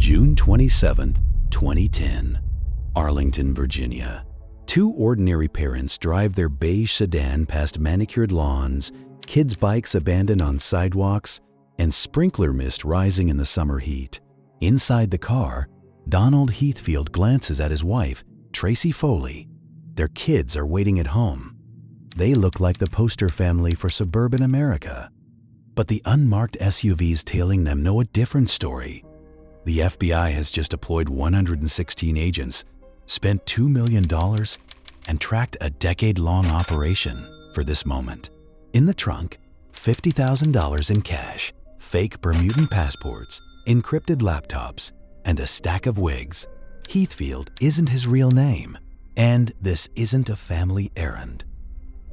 June 27, 2010, Arlington, Virginia. Two ordinary parents drive their beige sedan past manicured lawns, kids' bikes abandoned on sidewalks, and sprinkler mist rising in the summer heat. Inside the car, Donald Heathfield glances at his wife, Tracy Foley. Their kids are waiting at home. They look like the poster family for suburban America. But the unmarked SUVs tailing them know a different story. The FBI has just deployed 116 agents, spent $2 million, and tracked a decade-long operation for this moment. In the trunk, $50,000 in cash, fake Bermudan passports, encrypted laptops, and a stack of wigs. Heathfield isn't his real name, and this isn't a family errand.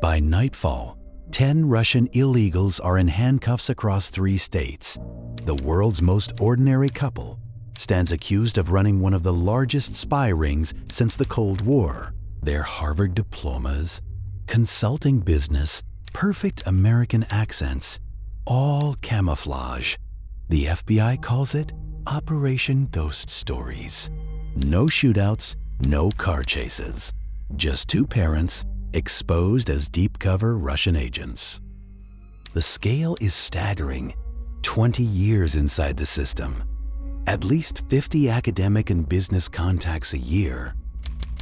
By nightfall, 10 Russian illegals are in handcuffs across 3 states. The world's most ordinary couple stands accused of running one of the largest spy rings since the Cold War. Their Harvard diplomas, consulting business, perfect American accents, all camouflage. The FBI calls it Operation Ghost Stories. No shootouts, no car chases. Just 2 parents exposed as deep-cover Russian agents. The scale is staggering. 20 years inside the system. At least 50 academic and business contacts a year.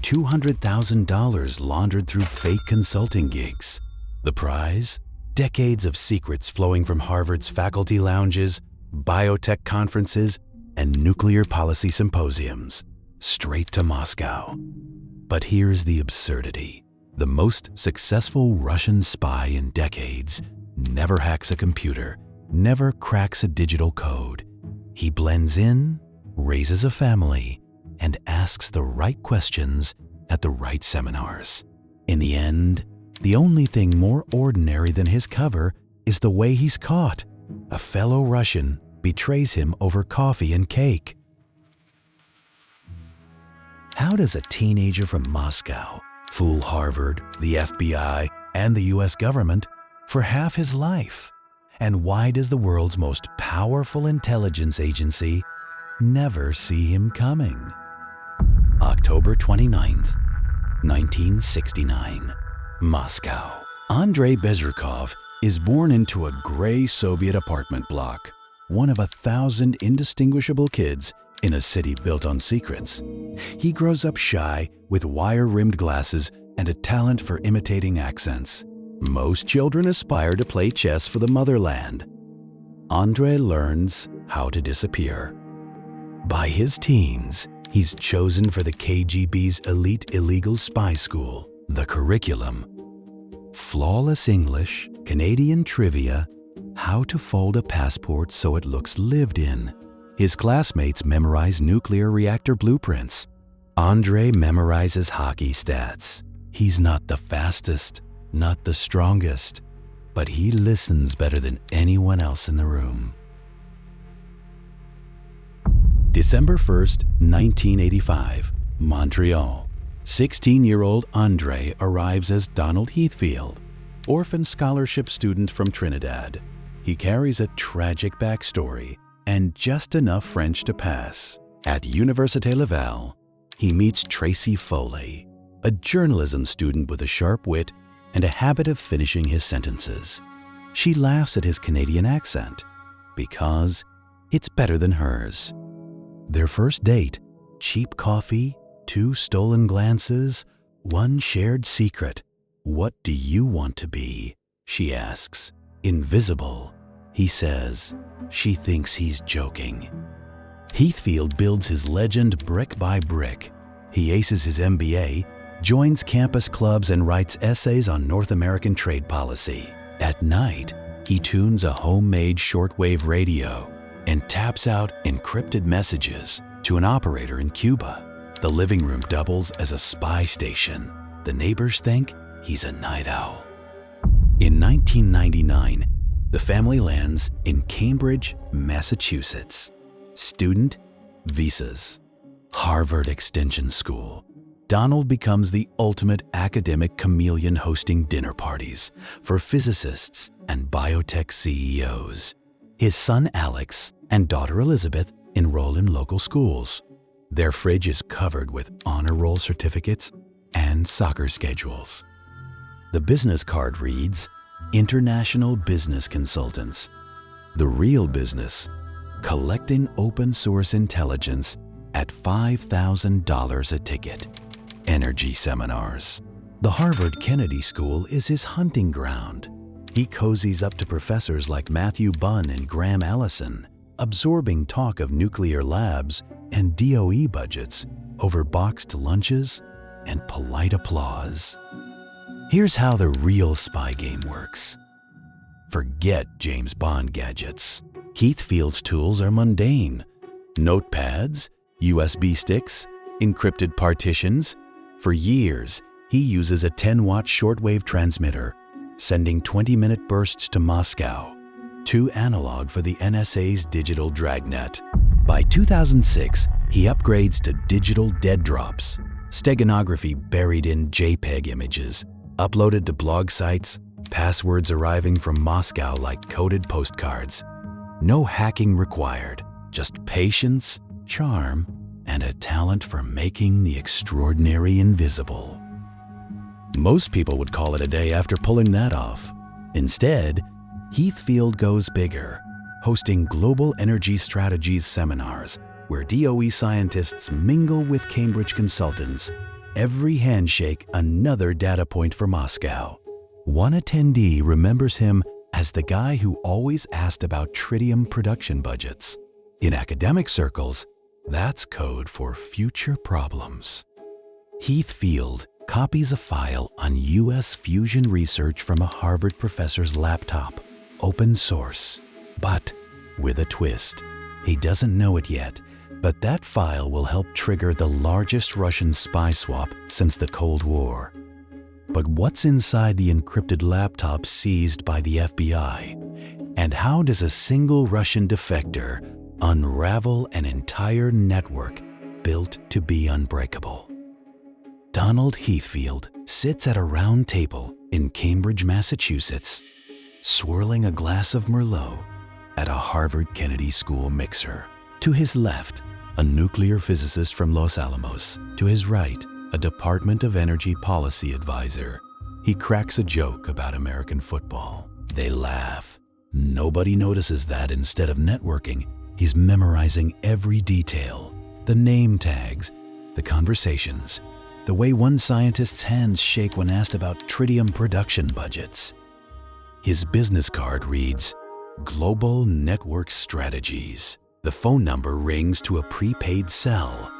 $200,000 laundered through fake consulting gigs. The prize? Decades of secrets flowing from Harvard's faculty lounges, biotech conferences, and nuclear policy symposiums, straight to Moscow. But here's the absurdity. The most successful Russian spy in decades never hacks a computer, never cracks a digital code. He blends in, raises a family, and asks the right questions at the right seminars. In the end, the only thing more ordinary than his cover is the way he's caught. A fellow Russian betrays him over coffee and cake. How does a teenager from Moscow fool Harvard, the FBI, and the US government for half his life? And why does the world's most powerful intelligence agency never see him coming? October 29th, 1969, Moscow. Andrei Bezrukov is born into a gray Soviet apartment block, one of 1,000 indistinguishable kids in a city built on secrets. He grows up shy with wire-rimmed glasses and a talent for imitating accents. Most children aspire to play chess for the motherland. Andrei learns how to disappear. By his teens, he's chosen for the KGB's elite illegal spy school. The curriculum: flawless English, Canadian trivia, how to fold a passport so it looks lived in. His classmates memorize nuclear reactor blueprints. Andrei memorizes hockey stats. He's not the fastest, not the strongest, but he listens better than anyone else in the room. December 1st, 1985, Montreal. 16-year-old Andrei arrives as Donald Heathfield, orphan scholarship student from Trinidad. He carries a tragic backstory and just enough French to pass. At Université Laval, he meets Tracy Foley, a journalism student with a sharp wit and a habit of finishing his sentences. She laughs at his Canadian accent because it's better than hers. Their first date: cheap coffee, 2 stolen glances, 1 shared secret. "What do you want to be?" she asks. "Invisible," he says. She thinks he's joking. Heathfield builds his legend brick by brick. He aces his MBA, joins campus clubs, and writes essays on North American trade policy. At night, he tunes a homemade shortwave radio and taps out encrypted messages to an operator in Cuba. The living room doubles as a spy station. The neighbors think he's a night owl. In 1999, the family lands in Cambridge, Massachusetts. Student visas. Harvard Extension School. Donald becomes the ultimate academic chameleon, hosting dinner parties for physicists and biotech CEOs. His son Alex and daughter Elizabeth enroll in local schools. Their fridge is covered with honor roll certificates and soccer schedules. The business card reads, International Business Consultants. The real business, collecting open source intelligence at $5,000 a ticket. Energy seminars. The Harvard Kennedy School is his hunting ground. He cozies up to professors like Matthew Bunn and Graham Allison, absorbing talk of nuclear labs and DOE budgets over boxed lunches and polite applause. Here's how the real spy game works. Forget James Bond gadgets. Heathfield's tools are mundane. Notepads, USB sticks, encrypted partitions. For years, he uses a 10-watt shortwave transmitter, sending 20-minute bursts to Moscow, too analog for the NSA's digital dragnet. By 2006, he upgrades to digital dead drops, steganography buried in JPEG images, uploaded to blog sites, passwords arriving from Moscow like coded postcards. No hacking required, just patience, charm, and a talent for making the extraordinary invisible. Most people would call it a day after pulling that off. Instead, Heathfield goes bigger, hosting global energy strategies seminars where DOE scientists mingle with Cambridge consultants. Every handshake another data point for Moscow. One attendee remembers him as the guy who always asked about tritium production budgets. In academic circles, that's code for future problems. Heathfield copies a file on U.S. fusion research from a Harvard professor's laptop, open source, but with a twist. He doesn't know it yet, but that file will help trigger the largest Russian spy swap since the Cold War. But what's inside the encrypted laptop seized by the FBI? And how does a single Russian defector unravel an entire network built to be unbreakable? Donald Heathfield sits at a round table in Cambridge, Massachusetts, swirling a glass of Merlot at a Harvard Kennedy School mixer. To his left, a nuclear physicist from Los Alamos. To his right, a Department of Energy policy advisor. He cracks a joke about American football. They laugh. Nobody notices that instead of networking, he's memorizing every detail. The name tags, the conversations, the way one scientist's hands shake when asked about tritium production budgets. His business card reads, Global Network Strategies. The phone number rings to a prepaid cell.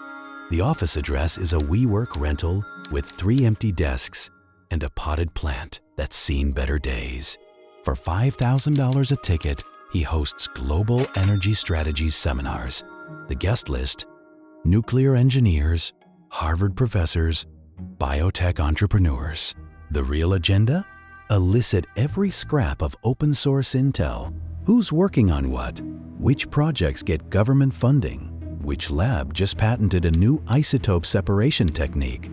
The office address is a WeWork rental with 3 empty desks and a potted plant that's seen better days. For $5,000 a ticket, he hosts Global Energy Strategies seminars. The guest list, nuclear engineers, Harvard professors, biotech entrepreneurs. The real agenda? Elicit every scrap of open source intel. Who's working on what? Which projects get government funding? Which lab just patented a new isotope separation technique?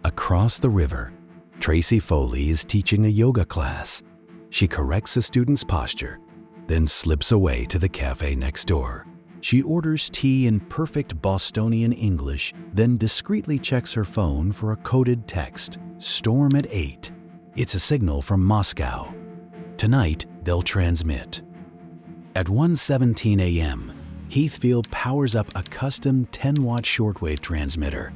Across the river, Tracy Foley is teaching a yoga class. She corrects a student's posture, then slips away to the cafe next door. She orders tea in perfect Bostonian English, then discreetly checks her phone for a coded text. Storm at 8. It's a signal from Moscow. Tonight, they'll transmit. At 1:17 a.m., Heathfield powers up a custom 10-watt shortwave transmitter.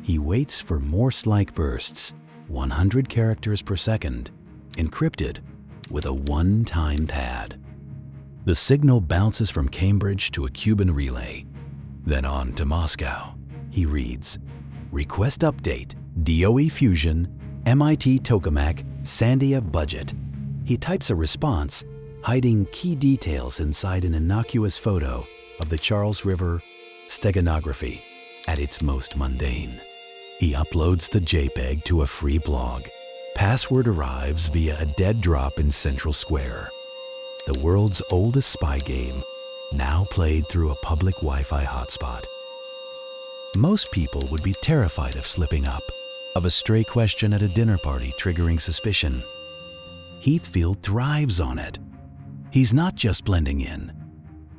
He waits for Morse-like bursts, 100 characters per second, encrypted with a one-time pad. The signal bounces from Cambridge to a Cuban relay, then on to Moscow. He reads, Request update, DOE fusion, MIT tokamak, Sandia budget. He types a response, hiding key details inside an innocuous photo of the Charles River steganography at its most mundane. He uploads the JPEG to a free blog. Password arrives via a dead drop in Central Square. The world's oldest spy game, now played through a public Wi-Fi hotspot. Most people would be terrified of slipping up, of a stray question at a dinner party triggering suspicion. Heathfield thrives on it. He's not just blending in,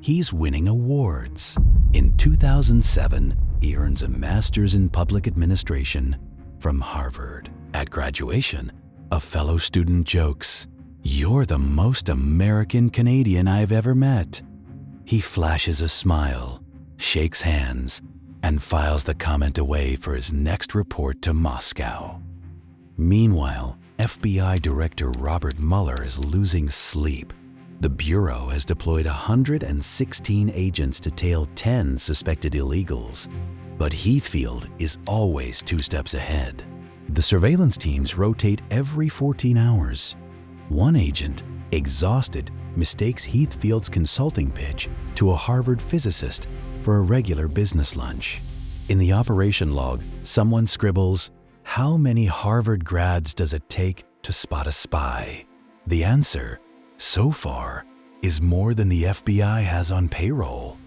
he's winning awards. In 2007, he earns a master's in public administration from Harvard. At graduation, a fellow student jokes, "You're the most American Canadian I've ever met." He flashes a smile, shakes hands, and files the comment away for his next report to Moscow. Meanwhile, FBI Director Robert Mueller is losing sleep. The Bureau has deployed 116 agents to tail 10 suspected illegals, but Heathfield is always 2 steps ahead. The surveillance teams rotate every 14 hours. One agent, exhausted, mistakes Heathfield's consulting pitch to a Harvard physicist for a regular business lunch. In the operation log, someone scribbles, "How many Harvard grads does it take to spot a spy?" The answer, so far, is more than the FBI has on payroll.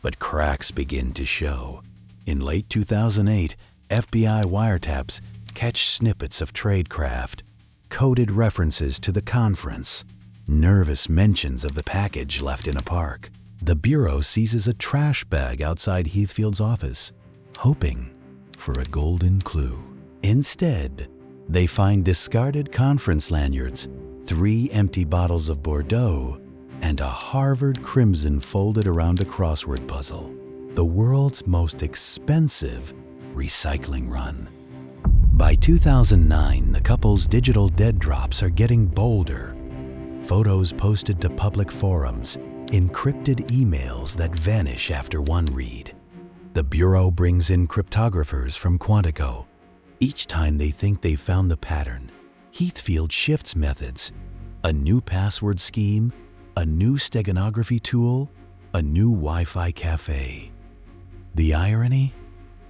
But cracks begin to show. In late 2008, FBI wiretaps catch snippets of tradecraft, coded references to the conference, nervous mentions of the package left in a park. The Bureau seizes a trash bag outside Heathfield's office, hoping for a golden clue. Instead, they find discarded conference lanyards, 3 empty bottles of Bordeaux, and a Harvard crimson folded around a crossword puzzle. The world's most expensive recycling run. By 2009, the couple's digital dead drops are getting bolder. Photos posted to public forums, encrypted emails that vanish after one read. The Bureau brings in cryptographers from Quantico. Each time they think they've found the pattern, Heathfield shifts methods. A new password scheme, a new steganography tool, a new Wi-Fi cafe. The irony?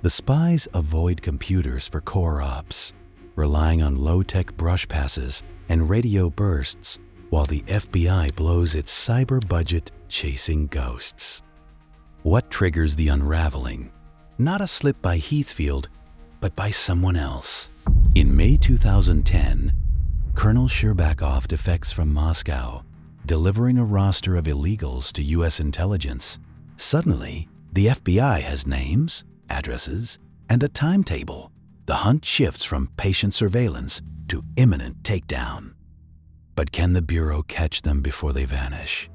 The spies avoid computers for core ops, relying on low-tech brush passes and radio bursts, while the FBI blows its cyber budget chasing ghosts. What triggers the unraveling? Not a slip by Heathfield, but by someone else. In May 2010, Colonel Sherbakov defects from Moscow, delivering a roster of illegals to U.S. intelligence. Suddenly, the FBI has names, addresses, and a timetable. The hunt shifts from patient surveillance to imminent takedown. But can the Bureau catch them before they vanish?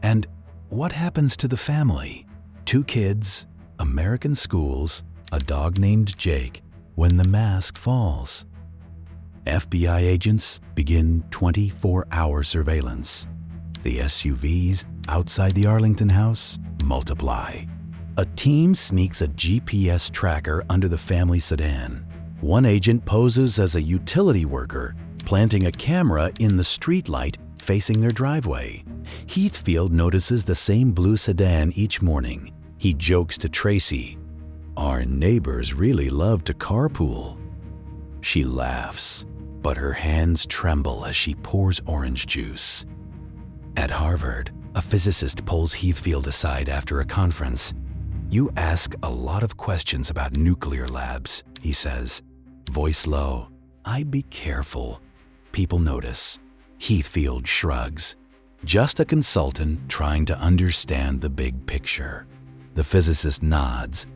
And what happens to the family? 2 kids, American schools, a dog named Jake, when the mask falls. FBI agents begin 24-hour surveillance. The SUVs outside the Arlington house multiply. A team sneaks a GPS tracker under the family sedan. One agent poses as a utility worker, planting a camera in the streetlight facing their driveway. Heathfield notices the same blue sedan each morning. He jokes to Tracy, "Our neighbors really love to carpool." She laughs, but her hands tremble as she pours orange juice. At Harvard, a physicist pulls Heathfield aside after a conference. "You ask a lot of questions about nuclear labs," he says, voice low. "I'd be careful." People notice. Heathfield shrugs. Just a consultant trying to understand the big picture. The physicist nods,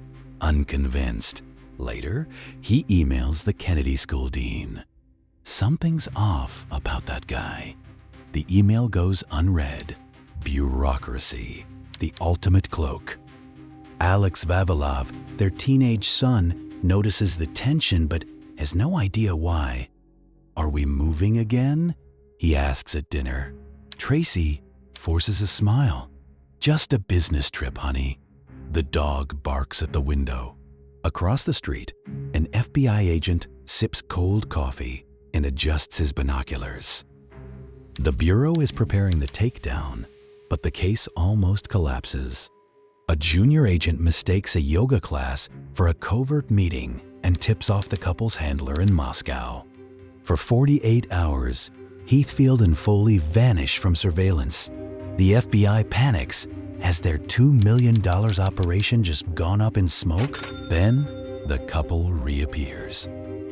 unconvinced. Later, he emails the Kennedy School dean. Something's off about that guy. The email goes unread. Bureaucracy, the ultimate cloak. Alex Vavilov, their teenage son, notices the tension but has no idea why. "Are we moving again?" he asks at dinner. Tracy forces a smile. "Just a business trip, honey." The dog barks at the window. Across the street, an FBI agent sips cold coffee and adjusts his binoculars. The Bureau is preparing the takedown, but the case almost collapses. A junior agent mistakes a yoga class for a covert meeting and tips off the couple's handler in Moscow. For 48 hours, Heathfield and Foley vanish from surveillance. The FBI panics. Has their $2 million operation just gone up in smoke? Then, the couple reappears,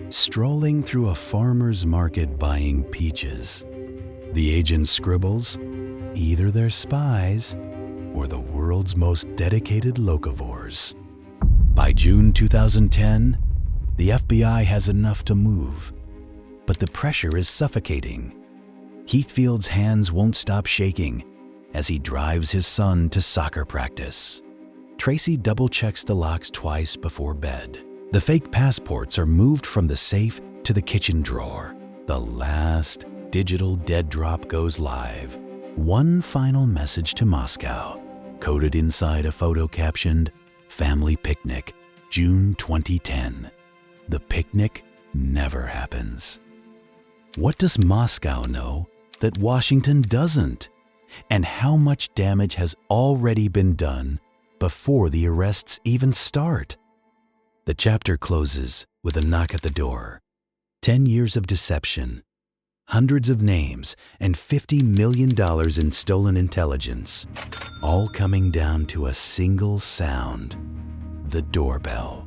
strolling through a farmer's market buying peaches. The agent scribbles, either they're spies or the world's most dedicated locavores. By June 2010, the FBI has enough to move, but the pressure is suffocating. Heathfield's hands won't stop shaking as he drives his son to soccer practice. Tracy double-checks the locks twice before bed. The fake passports are moved from the safe to the kitchen drawer. The last digital dead drop goes live. One final message to Moscow, coded inside a photo captioned, "Family Picnic, June 2010. The picnic never happens." What does Moscow know that Washington doesn't? And how much damage has already been done before the arrests even start? The chapter closes with a knock at the door. 10 years of deception, hundreds of names, and $50 million in stolen intelligence, all coming down to a single sound: the doorbell.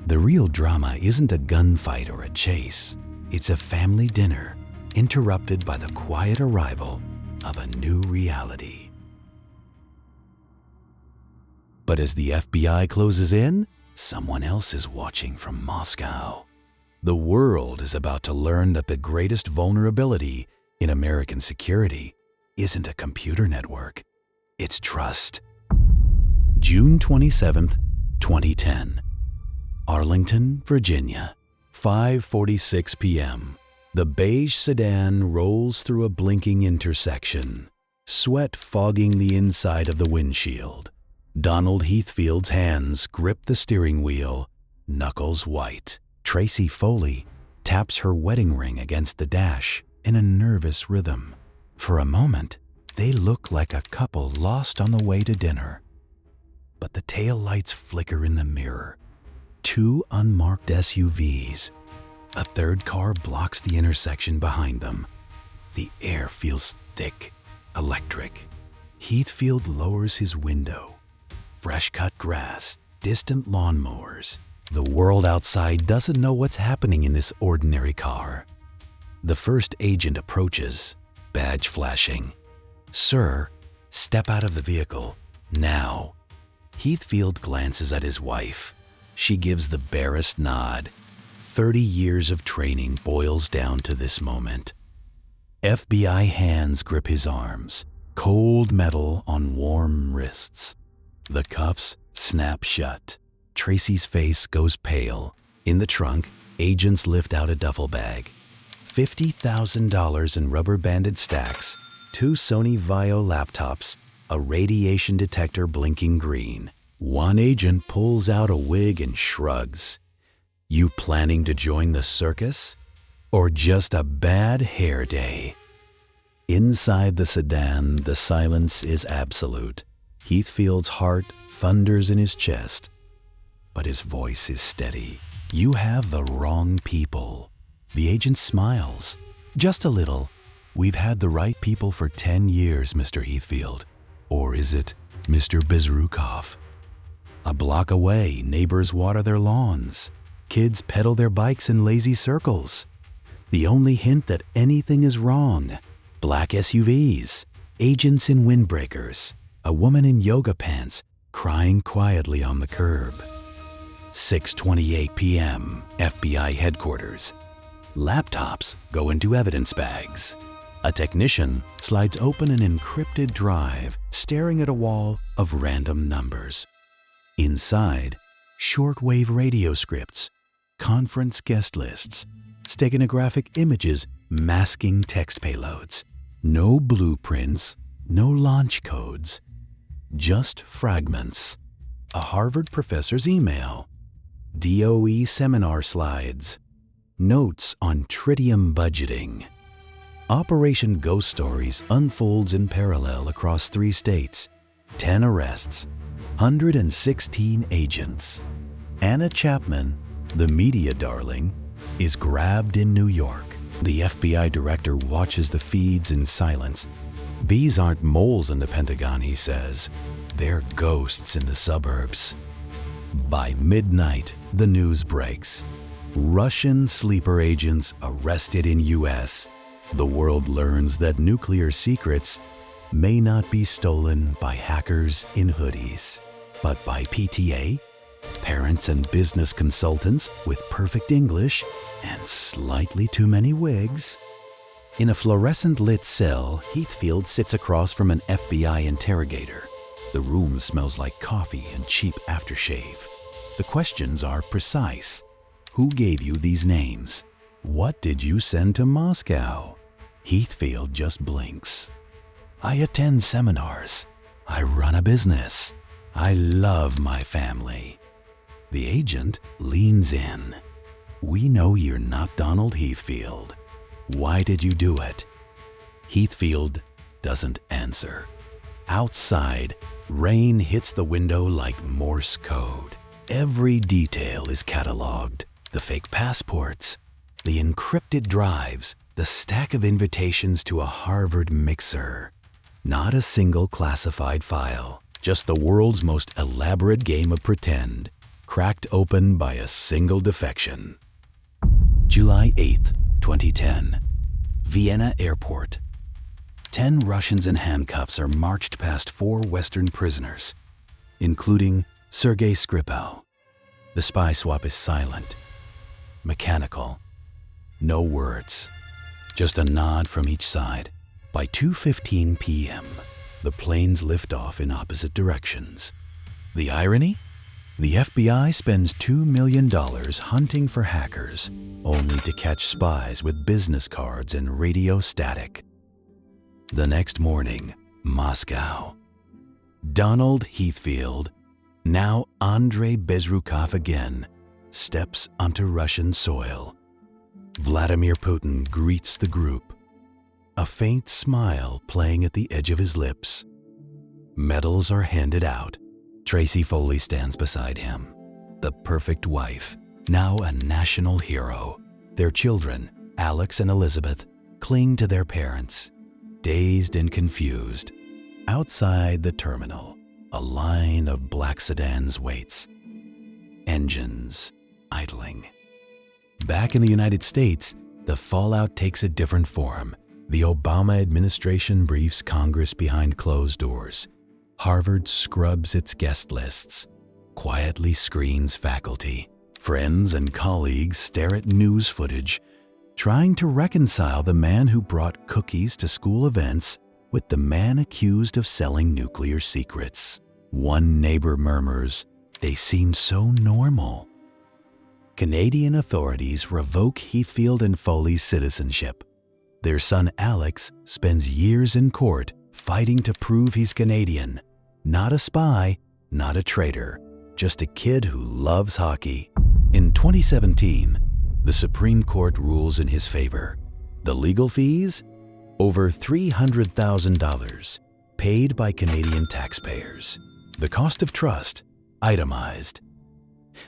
The real drama isn't a gunfight or a chase. It's a family dinner interrupted by the quiet arrival of a new reality. But as the FBI closes in, someone else is watching from Moscow. The world is about to learn that the greatest vulnerability in American security isn't a computer network, it's trust. June 27th, 2010. Arlington, Virginia, 5:46 p.m. The beige sedan rolls through a blinking intersection, sweat fogging the inside of the windshield. Donald Heathfield's hands grip the steering wheel, knuckles white. Tracy Foley taps her wedding ring against the dash in a nervous rhythm. For a moment, they look like a couple lost on the way to dinner. But the taillights flicker in the mirror. Two unmarked SUVs. A third car blocks the intersection behind them. The air feels thick, electric. Heathfield lowers his window. Fresh-cut grass, distant lawnmowers. The world outside doesn't know what's happening in this ordinary car. The first agent approaches, badge flashing. "Sir, step out of the vehicle, now." Heathfield glances at his wife. She gives the barest nod. 30 years of training boils down to this moment. FBI hands grip his arms, cold metal on warm wrists. The cuffs snap shut. Tracy's face goes pale. In the trunk, agents lift out a duffel bag. $50,000 in rubber-banded stacks, 2 Sony Vaio laptops, a radiation detector blinking green. One agent pulls out a wig and shrugs. "You planning to join the circus? Or just a bad hair day?" Inside the sedan, the silence is absolute. Heathfield's heart thunders in his chest, but his voice is steady. "You have the wrong people." The agent smiles. "Just a little. We've had the right people for 10 years, Mr. Heathfield. Or is it Mr. Bezrukov?" A block away, neighbors water their lawns. Kids pedal their bikes in lazy circles. The only hint that anything is wrong: black SUVs, agents in windbreakers, a woman in yoga pants crying quietly on the curb. 6:28 p.m., FBI headquarters. Laptops go into evidence bags. A technician slides open an encrypted drive, staring at a wall of random numbers. Inside, shortwave radio scripts, conference guest lists, steganographic images masking text payloads. No blueprints, no launch codes, just fragments. A Harvard professor's email, DOE seminar slides, notes on tritium budgeting. Operation Ghost Stories unfolds in parallel across 3 states, 10 arrests, 116 agents. Anna Chapman, the media darling, is grabbed in New York. The FBI director watches the feeds in silence. "These aren't moles in the Pentagon," he says. "They're ghosts in the suburbs." By midnight, the news breaks. Russian sleeper agents arrested in U.S. The world learns that nuclear secrets may not be stolen by hackers in hoodies, but by PTA, parents and business consultants with perfect English and slightly too many wigs. In a fluorescent-lit cell, Heathfield sits across from an FBI interrogator. The room smells like coffee and cheap aftershave. The questions are precise. Who gave you these names? What did you send to Moscow? Heathfield just blinks. I attend seminars. I run a business. I love my family. The agent leans in. We know you're not Donald Heathfield. Why did you do it? Heathfield doesn't answer. Outside, rain hits the window like Morse code. Every detail is cataloged. The fake passports, the encrypted drives, the stack of invitations to a Harvard mixer. Not a single classified file, just the world's most elaborate game of pretend, cracked open by a single defection. July 8th, 2010. Vienna Airport. 10 Russians in handcuffs are marched past 4 Western prisoners, including Sergei Skripal. The spy swap is silent, mechanical, no words, just a nod from each side. By 2:15 p.m., the planes lift off in opposite directions. The irony? The FBI spends $2 million hunting for hackers, only to catch spies with business cards and radio static. The next morning, Moscow. Donald Heathfield, now Andrei Bezrukov again, steps onto Russian soil. Vladimir Putin greets the group, a faint smile playing at the edge of his lips. Medals are handed out. Tracy Foley stands beside him, the perfect wife, now a national hero. Their children, Alex and Elizabeth, cling to their parents, dazed and confused. Outside the terminal, a line of black sedans waits. Engines idling. Back in the United States, the fallout takes a different form. The Obama administration briefs Congress behind closed doors. Harvard scrubs its guest lists, quietly screens faculty. Friends and colleagues stare at news footage, trying to reconcile the man who brought cookies to school events with the man accused of selling nuclear secrets. One neighbor murmurs, "They seem so normal." Canadian authorities revoke Heathfield and Foley's citizenship. Their son Alex spends years in court fighting to prove he's Canadian. Not a spy, not a traitor, just a kid who loves hockey. In 2017, the Supreme Court rules in his favor. The legal fees? Over $300,000, paid by Canadian taxpayers. The cost of trust? Itemized.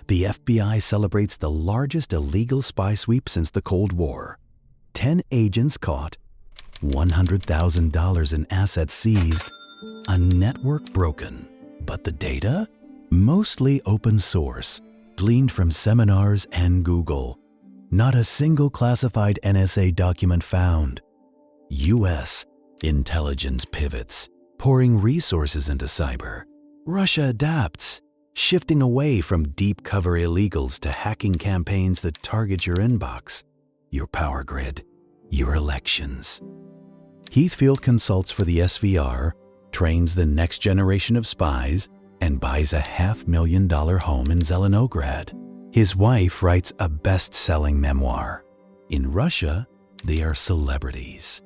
The FBI celebrates the largest illegal spy sweep since the Cold War. 10 agents caught, $100,000 in assets seized, a network broken. But the data? Mostly open source, gleaned from seminars and Google. Not a single classified NSA document found. U.S. intelligence pivots, pouring resources into cyber. Russia adapts, shifting away from deep cover illegals to hacking campaigns that target your inbox, your power grid, your elections. Heathfield consults for the SVR, trains the next generation of spies, and buys a $500,000 home in Zelenograd. His wife writes a best-selling memoir. In Russia, they are celebrities.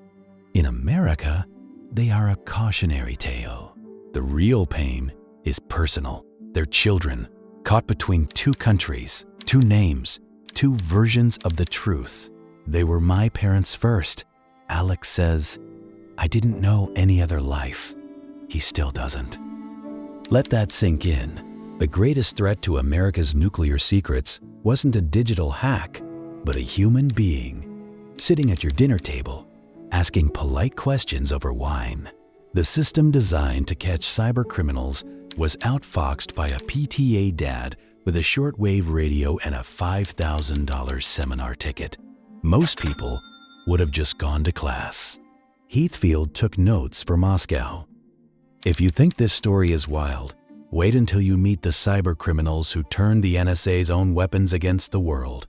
In America, they are a cautionary tale. The real pain is personal. Their children, caught between 2 countries, 2 names, 2 versions of the truth. They were my parents first. Alex says, I didn't know any other life. He still doesn't. Let that sink in. The greatest threat to America's nuclear secrets wasn't a digital hack, but a human being, sitting at your dinner table, asking polite questions over wine. The system designed to catch cyber criminals was outfoxed by a PTA dad with a shortwave radio and a $5,000 seminar ticket. Most people would have just gone to class. Heathfield took notes for Moscow. If you think this story is wild, wait until you meet the cybercriminals who turned the NSA's own weapons against the world.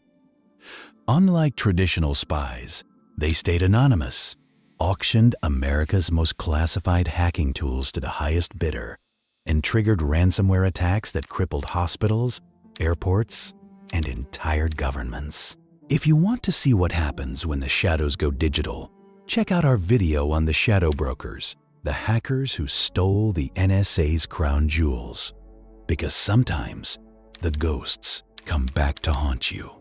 Unlike traditional spies, they stayed anonymous, auctioned America's most classified hacking tools to the highest bidder, and triggered ransomware attacks that crippled hospitals, airports, and entire governments. If you want to see what happens when the shadows go digital, check out our video on the shadow brokers, the hackers who stole the NSA's crown jewels. Because sometimes the ghosts come back to haunt you.